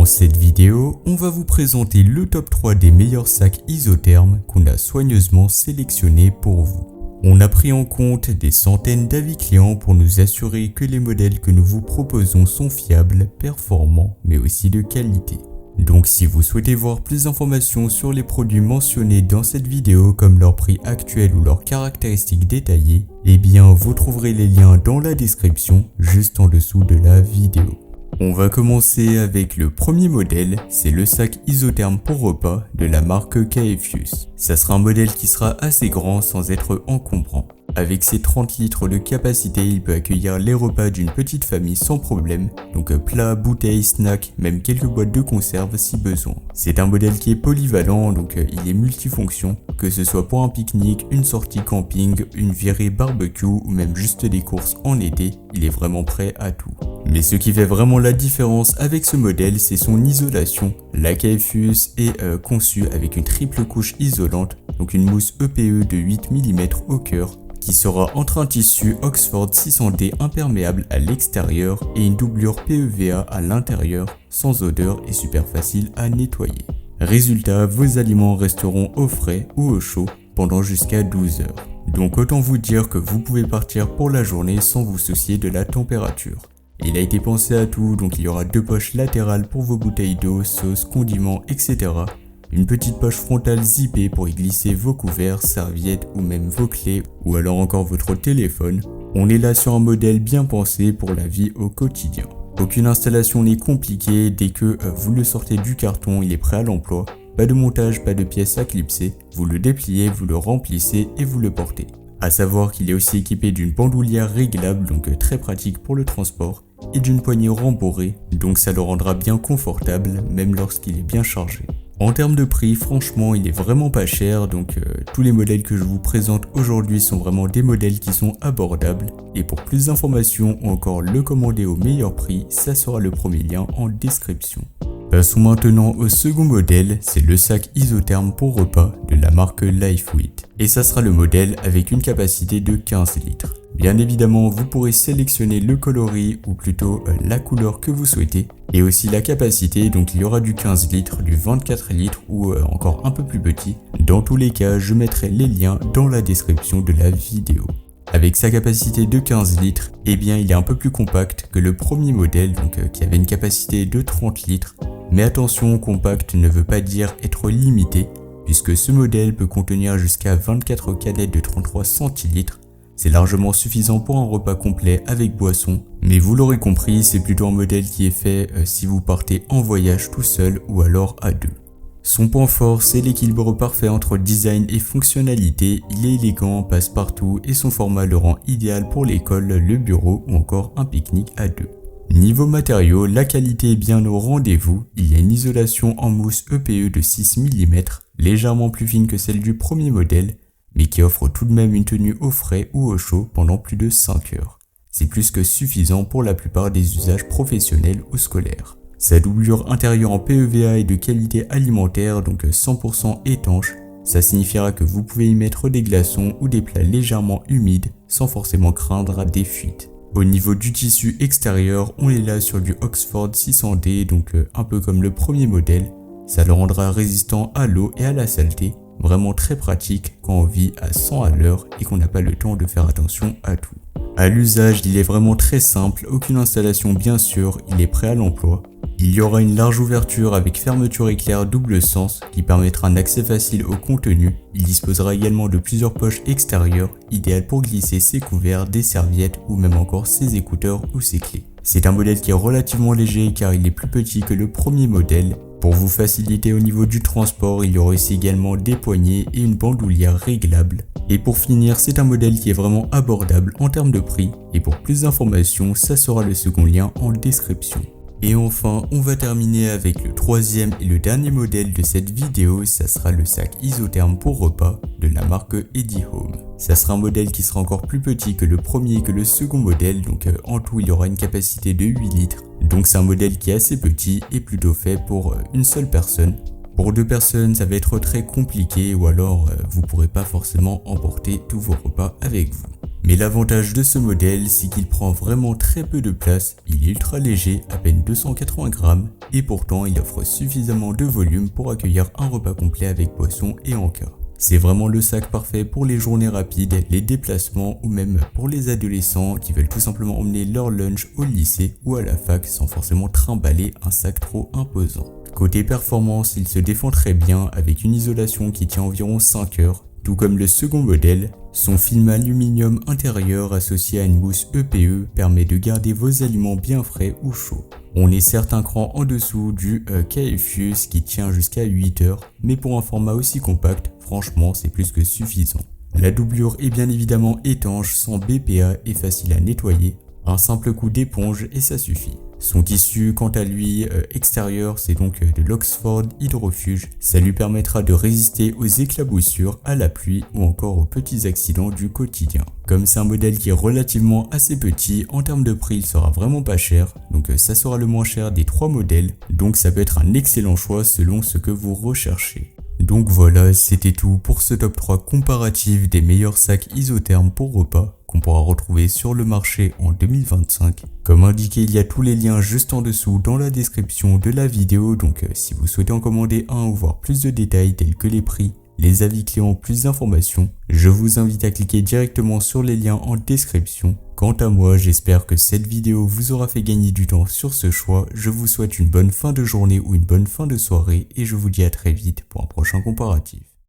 Dans cette vidéo, on va vous présenter le top 3 des meilleurs sacs isothermes qu'on a soigneusement sélectionnés pour vous. On a pris en compte des centaines d'avis clients pour nous assurer que les modèles que nous vous proposons sont fiables, performants, mais aussi de qualité. Donc si vous souhaitez voir plus d'informations sur les produits mentionnés dans cette vidéo comme leur prix actuel ou leurs caractéristiques détaillées, eh bien vous trouverez les liens dans la description juste en dessous de la vidéo. On va commencer avec le premier modèle, c'est le sac isotherme pour repas de la marque KFUS. Ça sera un modèle qui sera assez grand sans être encombrant. Avec ses 30 litres de capacité, il peut accueillir les repas d'une petite famille sans problème, donc plats, bouteilles, snacks, même quelques boîtes de conserve si besoin. C'est un modèle qui est polyvalent, donc il est multifonction, que ce soit pour un pique-nique, une sortie camping, une virée barbecue ou même juste des courses en été, il est vraiment prêt à tout. Mais ce qui fait vraiment la différence avec ce modèle, c'est son isolation. La KFUS est conçue avec une triple couche isolante, donc une mousse EPE de 8 mm au cœur, qui sera entre un tissu Oxford 600D imperméable à l'extérieur et une doublure PEVA à l'intérieur, sans odeur et super facile à nettoyer. Résultat, vos aliments resteront au frais ou au chaud pendant jusqu'à 12 heures. Donc autant vous dire que vous pouvez partir pour la journée sans vous soucier de la température. Il a été pensé à tout, donc il y aura 2 poches latérales pour vos bouteilles d'eau, sauces, condiments, etc. Une petite poche frontale zippée pour y glisser vos couverts, serviettes ou même vos clés ou alors encore votre téléphone. On est là sur un modèle bien pensé pour la vie au quotidien. Aucune installation n'est compliquée, dès que vous le sortez du carton, il est prêt à l'emploi. Pas de montage, pas de pièces à clipser, vous le dépliez, vous le remplissez et vous le portez. A savoir qu'il est aussi équipé d'une bandoulière réglable, donc très pratique pour le transport, et d'une poignée rembourrée, donc ça le rendra bien confortable même lorsqu'il est bien chargé. En termes de prix, franchement, il est vraiment pas cher, donc tous les modèles que je vous présente aujourd'hui sont vraiment des modèles qui sont abordables. Et pour plus d'informations ou encore le commander au meilleur prix, ça sera le premier lien en description. Passons maintenant au second modèle, c'est le sac isotherme pour repas de la marque Lifewit. Et ça sera le modèle avec une capacité de 15 litres. Bien évidemment, vous pourrez sélectionner le coloris ou plutôt la couleur que vous souhaitez et aussi la capacité, donc il y aura du 15 litres, du 24 litres ou encore un peu plus petit. Dans tous les cas, je mettrai les liens dans la description de la vidéo. Avec sa capacité de 15 litres, eh bien il est un peu plus compact que le premier modèle donc qui avait une capacité de 30 litres. Mais attention, compact ne veut pas dire être limité puisque ce modèle peut contenir jusqu'à 24 canettes de 33 centilitres. C'est largement suffisant pour un repas complet avec boisson, mais vous l'aurez compris, c'est plutôt un modèle qui est fait si vous partez en voyage tout seul ou alors à deux. Son point fort, c'est l'équilibre parfait entre design et fonctionnalité, il est élégant, passe partout et son format le rend idéal pour l'école, le bureau ou encore un pique-nique à deux. Niveau matériaux, la qualité est bien au rendez-vous, il y a une isolation en mousse EPE de 6 mm, légèrement plus fine que celle du premier modèle, mais qui offre tout de même une tenue au frais ou au chaud pendant plus de 5 heures. C'est plus que suffisant pour la plupart des usages professionnels ou scolaires. Sa doublure intérieure en PEVA est de qualité alimentaire, donc 100% étanche. Ça signifiera que vous pouvez y mettre des glaçons ou des plats légèrement humides sans forcément craindre des fuites. Au niveau du tissu extérieur, on est là sur du Oxford 600D, donc un peu comme le premier modèle. Ça le rendra résistant à l'eau et à la saleté. Vraiment très pratique quand on vit à 100 à l'heure et qu'on n'a pas le temps de faire attention à tout. À l'usage, il est vraiment très simple, aucune installation bien sûr, il est prêt à l'emploi. Il y aura une large ouverture avec fermeture éclair double sens qui permettra un accès facile au contenu. Il disposera également de plusieurs poches extérieures, idéales pour glisser ses couverts, des serviettes ou même encore ses écouteurs ou ses clés. C'est un modèle qui est relativement léger car il est plus petit que le premier modèle. Pour vous faciliter au niveau du transport, il y aura aussi également des poignées et une bandoulière réglable. Et pour finir, c'est un modèle qui est vraiment abordable en termes de prix. Et pour plus d'informations, ça sera le second lien en description. Et enfin, on va terminer avec le troisième et le dernier modèle de cette vidéo, ça sera le sac isotherme pour repas de la marque Edyhome. Ça sera un modèle qui sera encore plus petit que le premier et que le second modèle, donc en tout il y aura une capacité de 8 litres. Donc c'est un modèle qui est assez petit et plutôt fait pour une seule personne. Pour 2 personnes, ça va être très compliqué ou alors vous pourrez pas forcément emporter tous vos repas avec vous. Mais l'avantage de ce modèle, c'est qu'il prend vraiment très peu de place, il est ultra léger, à peine 280 grammes, et pourtant il offre suffisamment de volume pour accueillir un repas complet avec boisson et encas. C'est vraiment le sac parfait pour les journées rapides, les déplacements ou même pour les adolescents qui veulent tout simplement emmener leur lunch au lycée ou à la fac sans forcément trimballer un sac trop imposant. Côté performance, il se défend très bien avec une isolation qui tient environ 5 heures, tout comme le second modèle. Son film aluminium intérieur associé à une mousse EPE permet de garder vos aliments bien frais ou chauds. On est certes un cran en dessous du KFUS qui tient jusqu'à 8 heures, mais pour un format aussi compact, franchement c'est plus que suffisant. La doublure est bien évidemment étanche, sans BPA et facile à nettoyer. Un simple coup d'éponge et ça suffit. Son tissu, quant à lui, extérieur, c'est donc de l'Oxford Hydrofuge. Ça lui permettra de résister aux éclaboussures, à la pluie ou encore aux petits accidents du quotidien. Comme c'est un modèle qui est relativement assez petit, en termes de prix, il sera vraiment pas cher. Donc ça sera le moins cher des 3 modèles. Donc ça peut être un excellent choix selon ce que vous recherchez. Donc voilà, c'était tout pour ce top 3 comparatif des meilleurs sacs isothermes pour repas qu'on pourra retrouver sur le marché en 2025. Comme indiqué, il y a tous les liens juste en dessous dans la description de la vidéo, donc si vous souhaitez en commander un ou voir plus de détails tels que les prix, les avis clients, plus d'informations, je vous invite à cliquer directement sur les liens en description. Quant à moi, j'espère que cette vidéo vous aura fait gagner du temps sur ce choix. Je vous souhaite une bonne fin de journée ou une bonne fin de soirée et je vous dis à très vite pour un prochain comparatif.